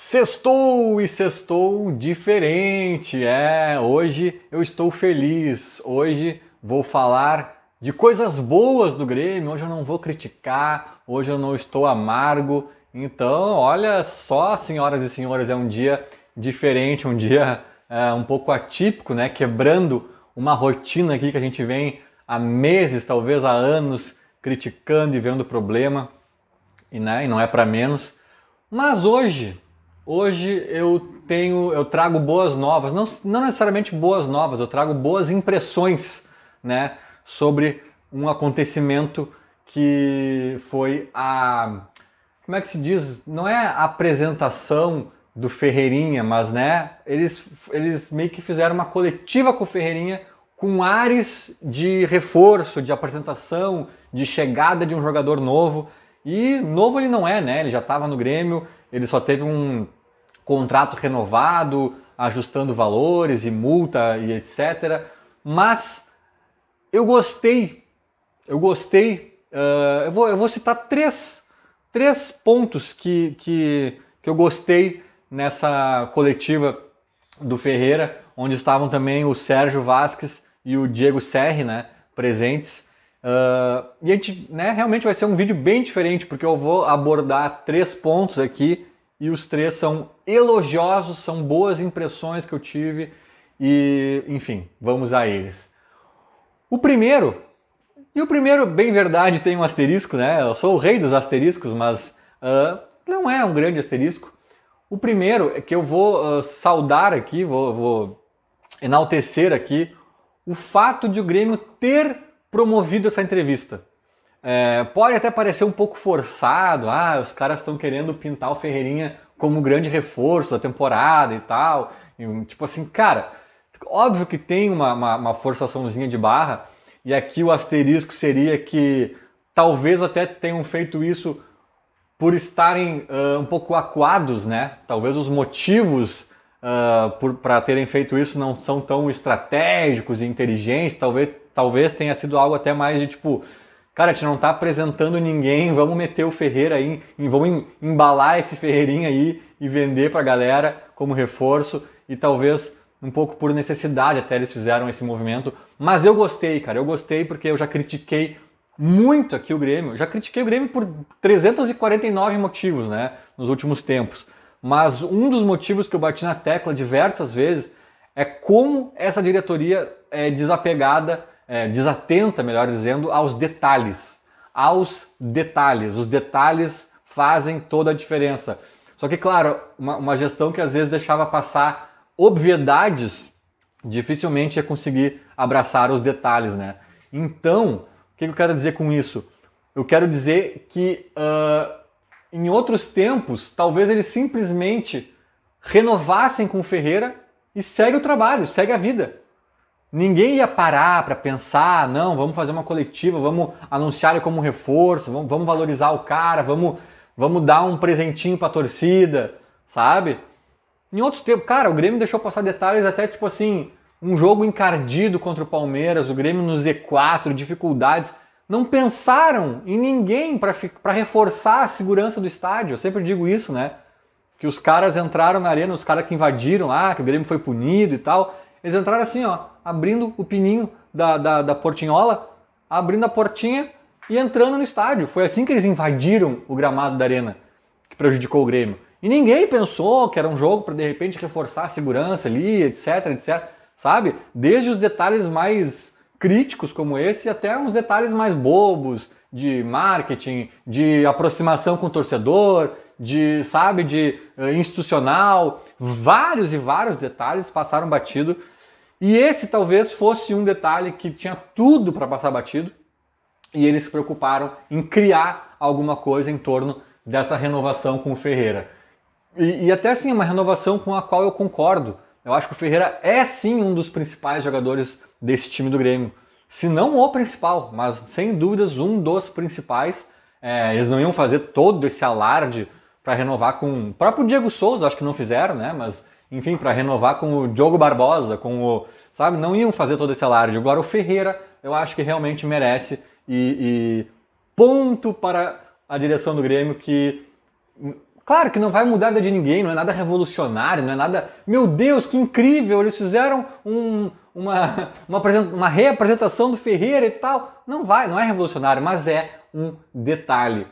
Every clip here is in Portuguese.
Sextou e sextou diferente. Hoje eu estou feliz. Hoje vou falar de coisas boas do Grêmio. Hoje eu não vou criticar. Hoje eu não estou amargo. Então, olha só, senhoras e senhores, é um dia diferente, um dia um pouco atípico, né? Quebrando uma rotina aqui que a gente vem há meses, talvez há anos, criticando e vendo problema. E não é para menos. Mas hoje eu trago boas novas, não necessariamente boas novas, eu trago boas impressões, né, sobre um acontecimento que foi como é que se diz? Não é a apresentação do Ferreirinha, mas né, eles meio que fizeram uma coletiva com o Ferreirinha com ares de reforço, de apresentação, de chegada de um jogador novo. E novo ele não é, né? Ele já estava no Grêmio, ele só teve um contrato renovado, ajustando valores e multa e etc. Mas eu gostei, eu vou citar três pontos que eu gostei nessa coletiva do Ferreira, onde estavam também o Sérgio Vasquez e o Diego Serri, né, presentes. E a gente, né, realmente vai ser um vídeo bem diferente, porque eu vou abordar 3 pontos aqui, e os 3 são elogiosos, são boas impressões que eu tive, e enfim, vamos a eles. O primeiro, bem verdade, tem um asterisco, né? Eu sou o rei dos asteriscos, mas não é um grande asterisco. O primeiro é que eu vou saudar aqui, vou enaltecer aqui o fato de o Grêmio ter promovido essa entrevista. Pode até parecer um pouco forçado, os caras estão querendo pintar o Ferreirinha como grande reforço da temporada e tal. E, tipo assim, cara, óbvio que tem uma forçaçãozinha de barra, e aqui o asterisco seria que talvez até tenham feito isso por estarem um pouco acuados, né? Talvez os motivos para terem feito isso não são tão estratégicos e inteligentes, talvez tenha sido algo até mais de tipo, cara, a gente não tá apresentando ninguém, vamos meter o Ferreira aí, vamos embalar esse Ferreirinha aí e vender pra galera como reforço, e talvez um pouco por necessidade até eles fizeram esse movimento. Mas eu gostei, cara, eu gostei porque eu já critiquei muito aqui o Grêmio, já critiquei o Grêmio por 349 motivos, né, nos últimos tempos. Mas um dos motivos que eu bati na tecla diversas vezes é como essa diretoria é desapegada, desatenta, melhor dizendo, aos detalhes. Aos detalhes. Os detalhes fazem toda a diferença. Só que, claro, uma gestão que às vezes deixava passar obviedades, dificilmente ia conseguir abraçar os detalhes, né? Então, o que eu quero dizer com isso? Eu quero dizer que em outros tempos, talvez eles simplesmente renovassem com o Ferreira e segue o trabalho, segue a vida. Ninguém ia parar para pensar, não, vamos fazer uma coletiva, vamos anunciar ele como reforço, vamos valorizar o cara, vamos dar um presentinho para a torcida, sabe? Em outros tempos, cara, o Grêmio deixou passar detalhes até tipo assim, um jogo encardido contra o Palmeiras, o Grêmio no Z4, dificuldades. Não pensaram em ninguém para reforçar a segurança do estádio. Eu sempre digo isso, né? Que os caras entraram na arena, os caras que invadiram lá, que o Grêmio foi punido e tal. Eles entraram assim, ó, abrindo o pininho da portinhola, abrindo a portinha e entrando no estádio. Foi assim que eles invadiram o gramado da arena, que prejudicou o Grêmio. E ninguém pensou que era um jogo para de repente reforçar a segurança ali, etc, etc. Sabe? Desde os detalhes mais críticos como esse até uns detalhes mais bobos de marketing, de aproximação com o torcedor, de institucional, vários e vários detalhes passaram batido. E esse talvez fosse um detalhe que tinha tudo para passar batido, e eles se preocuparam em criar alguma coisa em torno dessa renovação com o Ferreira. E até assim, uma renovação com a qual eu concordo. Eu acho que o Ferreira é sim um dos principais jogadores desse time do Grêmio. Se não o principal, mas sem dúvidas um dos principais. Eles não iam fazer todo esse alarde para renovar com o próprio Diego Souza, acho que não fizeram, né? Mas enfim, para renovar com o Diogo Barbosa, sabe? Não iam fazer todo esse alarde. Agora o Ferreira, eu acho que realmente merece, e ponto para a direção do Grêmio que, Claro que não vai mudar a vida de ninguém, não é nada revolucionário, não é nada... Meu Deus, que incrível, eles fizeram uma reapresentação do Ferreira e tal. Não vai, não é revolucionário, mas é um detalhe.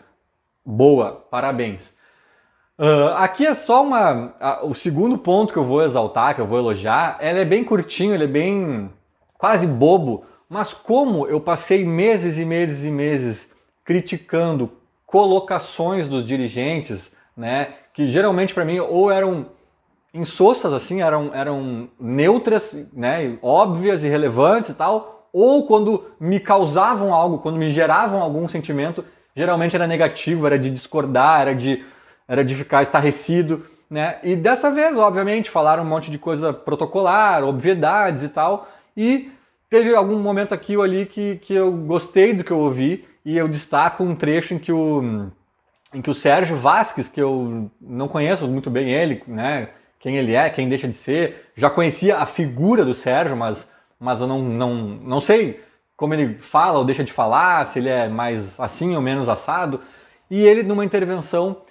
Boa, parabéns. Aqui é só o segundo ponto que eu vou exaltar, que eu vou elogiar. Ele é bem curtinho, ele é bem quase bobo, mas como eu passei meses e meses e meses criticando colocações dos dirigentes, né, que geralmente para mim ou eram insossas, assim, eram neutras, né, óbvias, irrelevantes e tal, ou quando me causavam algo, quando me geravam algum sentimento, geralmente era negativo, era de discordar, era de ficar estarrecido, né? E dessa vez, obviamente, falaram um monte de coisa protocolar, obviedades e tal, e teve algum momento aqui ou ali que eu gostei do que eu ouvi, e eu destaco um trecho em que o Sérgio Vasquez, que eu não conheço muito bem ele, né? Quem ele é, quem deixa de ser. Já conhecia a figura do Sérgio, mas eu não sei como ele fala ou deixa de falar, se ele é mais assim ou menos assado. E ele, numa intervenção,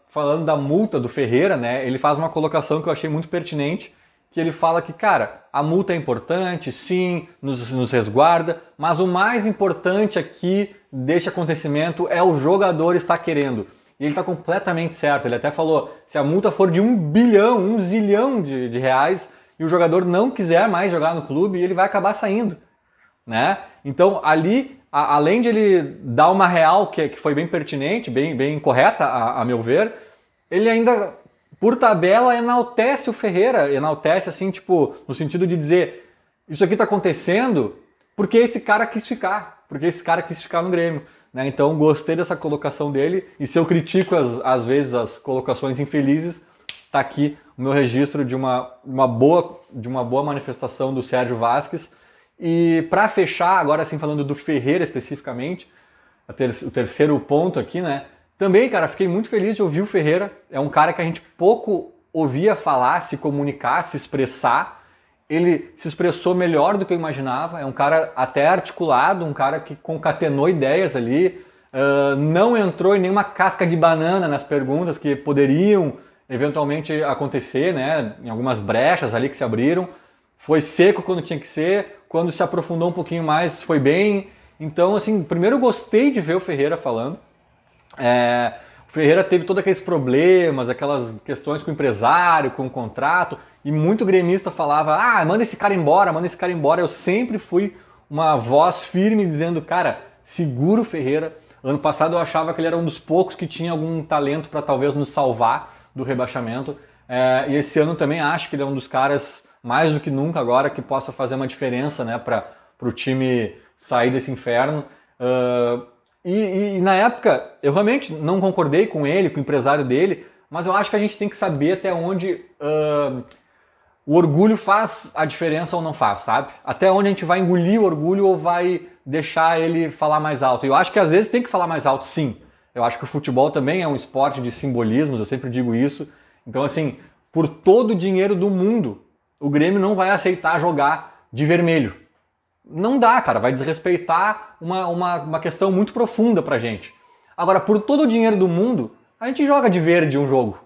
falando da multa do Ferreira, né, ele faz uma colocação que eu achei muito pertinente, que ele fala que, cara, a multa é importante, sim, nos resguarda, mas o mais importante aqui deste acontecimento é o jogador estar querendo. E ele está completamente certo. Ele até falou, se a multa for de 1 bilhão, 1 zilhão de reais, e o jogador não quiser mais jogar no clube, ele vai acabar saindo, né? Então, ali, além de ele dar uma real que foi bem pertinente, bem correta, a meu ver, ele ainda, por tabela, enaltece o Ferreira, enaltece assim, tipo, no sentido de dizer, isso aqui está acontecendo porque esse cara quis ficar, no Grêmio. Né? Então gostei dessa colocação dele, e se eu critico às vezes as colocações infelizes, tá aqui o meu registro de uma boa manifestação do Sérgio Vasquez. E para fechar, agora sim falando do Ferreira especificamente, o terceiro ponto aqui, né? Também, cara, fiquei muito feliz de ouvir o Ferreira. É um cara que a gente pouco ouvia falar, se comunicar, se expressar. Ele se expressou melhor do que eu imaginava, é um cara até articulado, um cara que concatenou ideias ali, não entrou em nenhuma casca de banana nas perguntas que poderiam eventualmente acontecer, né, em algumas brechas ali que se abriram, foi seco quando tinha que ser, quando se aprofundou um pouquinho mais foi bem. Então, assim, primeiro eu gostei de ver o Ferreira falando. O Ferreira teve todos aqueles problemas, aquelas questões com o empresário, com o contrato, e muito gremista falava, manda esse cara embora, manda esse cara embora. Eu sempre fui uma voz firme dizendo, cara, segura o Ferreira. Ano passado eu achava que ele era um dos poucos que tinha algum talento para talvez nos salvar do rebaixamento. E esse ano também acho que ele é um dos caras, mais do que nunca agora, que possa fazer uma diferença, né, para o time sair desse inferno. E na época, eu realmente não concordei com ele, com o empresário dele, mas eu acho que a gente tem que saber até onde o orgulho faz a diferença ou não faz, sabe? Até onde a gente vai engolir o orgulho ou vai deixar ele falar mais alto. Eu acho que às vezes tem que falar mais alto, sim. Eu acho que o futebol também é um esporte de simbolismos, eu sempre digo isso. Então, assim, por todo o dinheiro do mundo, o Grêmio não vai aceitar jogar de vermelho. Não dá, cara, vai desrespeitar uma questão muito profunda pra gente. Agora, por todo o dinheiro do mundo, a gente joga de verde um jogo.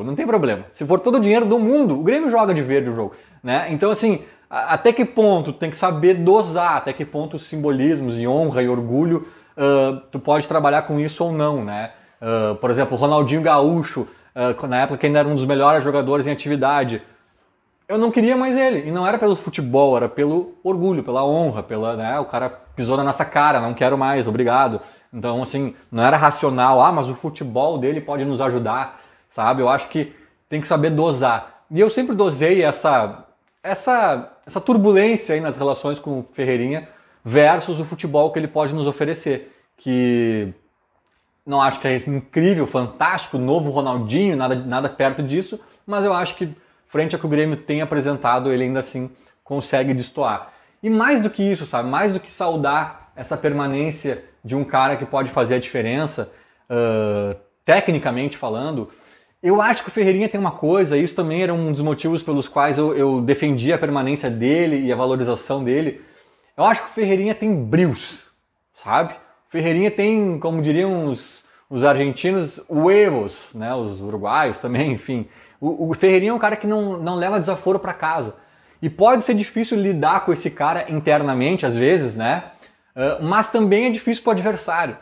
Não tem problema. Se for todo o dinheiro do mundo, o Grêmio joga de verde um jogo. Né? Então, assim, até que ponto tu tem que saber dosar, até que ponto os simbolismos e honra e orgulho, tu pode trabalhar com isso ou não, né? Por exemplo, o Ronaldinho Gaúcho, na época que ainda era um dos melhores jogadores em atividade, eu não queria mais ele, e não era pelo futebol, era pelo orgulho, pela honra, né, o cara pisou na nossa cara, não quero mais, obrigado. Então, assim, não era racional, mas o futebol dele pode nos ajudar, sabe? Eu acho que tem que saber dosar. E eu sempre dosei essa turbulência aí nas relações com o Ferreirinha versus o futebol que ele pode nos oferecer, que não acho que é incrível, fantástico, novo Ronaldinho, nada perto disso, mas eu acho que frente ao que o Grêmio tem apresentado, ele ainda assim consegue destoar. E mais do que isso, sabe? Mais do que saudar essa permanência de um cara que pode fazer a diferença, tecnicamente falando, eu acho que o Ferreirinha tem uma coisa, e isso também era um dos motivos pelos quais eu defendia a permanência dele e a valorização dele. Eu acho que o Ferreirinha tem brios, sabe? O Ferreirinha tem, como diriam uns os argentinos, huevos, né? Os uruguaios também, enfim. O Ferreirinha é um cara que não leva desaforo para casa. E pode ser difícil lidar com esse cara internamente, às vezes, né? Mas também é difícil para o adversário.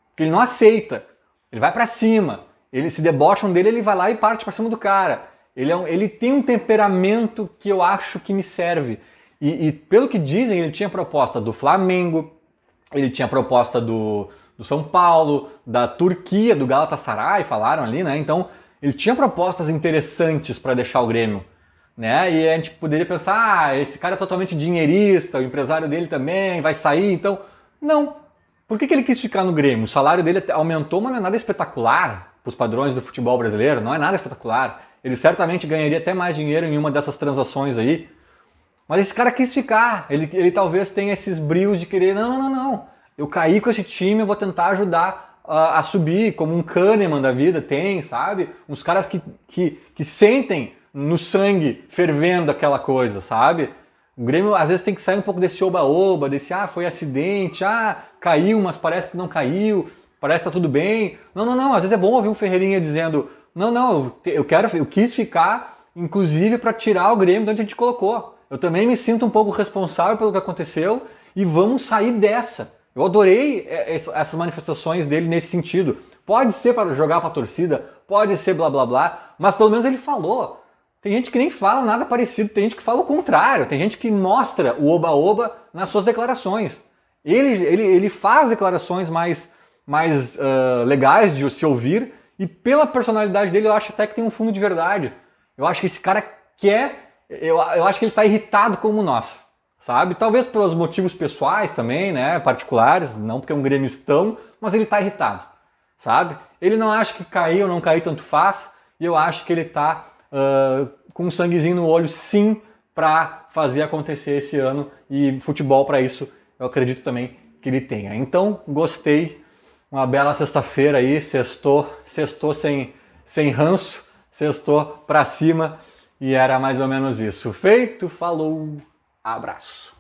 Porque ele não aceita. Ele vai para cima. Eles se debocham dele, ele vai lá e parte para cima do cara. Ele tem um temperamento que eu acho que me serve. E pelo que dizem, ele tinha proposta do Flamengo, ele tinha proposta do São Paulo, da Turquia, do Galatasaray, falaram ali, né? Então, ele tinha propostas interessantes para deixar o Grêmio. Né? E a gente poderia pensar, esse cara é totalmente dinheirista, o empresário dele também vai sair, então... Não. Por que ele quis ficar no Grêmio? O salário dele aumentou, mas não é nada espetacular para os padrões do futebol brasileiro, não é nada espetacular. Ele certamente ganharia até mais dinheiro em uma dessas transações aí. Mas esse cara quis ficar, ele talvez tenha esses brios de querer, não. Eu caí com esse time, eu vou tentar ajudar a subir, como um Kahneman da vida tem, sabe? Uns caras que sentem no sangue fervendo aquela coisa, sabe? O Grêmio às vezes tem que sair um pouco desse oba-oba, desse foi acidente, caiu, mas parece que não caiu, parece que tá tudo bem. Não, às vezes é bom ouvir um Ferreirinha dizendo, eu quis ficar, inclusive para tirar o Grêmio de onde a gente colocou. Eu também me sinto um pouco responsável pelo que aconteceu e vamos sair dessa. Eu adorei essas manifestações dele nesse sentido. Pode ser para jogar para a torcida, pode ser blá blá blá, mas pelo menos ele falou. Tem gente que nem fala nada parecido, tem gente que fala o contrário, tem gente que mostra o oba-oba nas suas declarações. Ele faz declarações mais legais de se ouvir e pela personalidade dele eu acho até que tem um fundo de verdade. Eu acho que esse cara eu acho que ele está irritado como nós, sabe? Talvez pelos motivos pessoais também, né, particulares, não porque é um gremistão, mas ele está irritado, sabe? Ele não acha que cair ou não cair tanto faz, e eu acho que ele está com um sanguezinho no olho, sim, para fazer acontecer esse ano, e futebol para isso eu acredito também que ele tenha. Então, gostei, uma bela sexta-feira aí, sextou sem ranço, sextou para cima. E era mais ou menos isso. Feito, falou, abraço.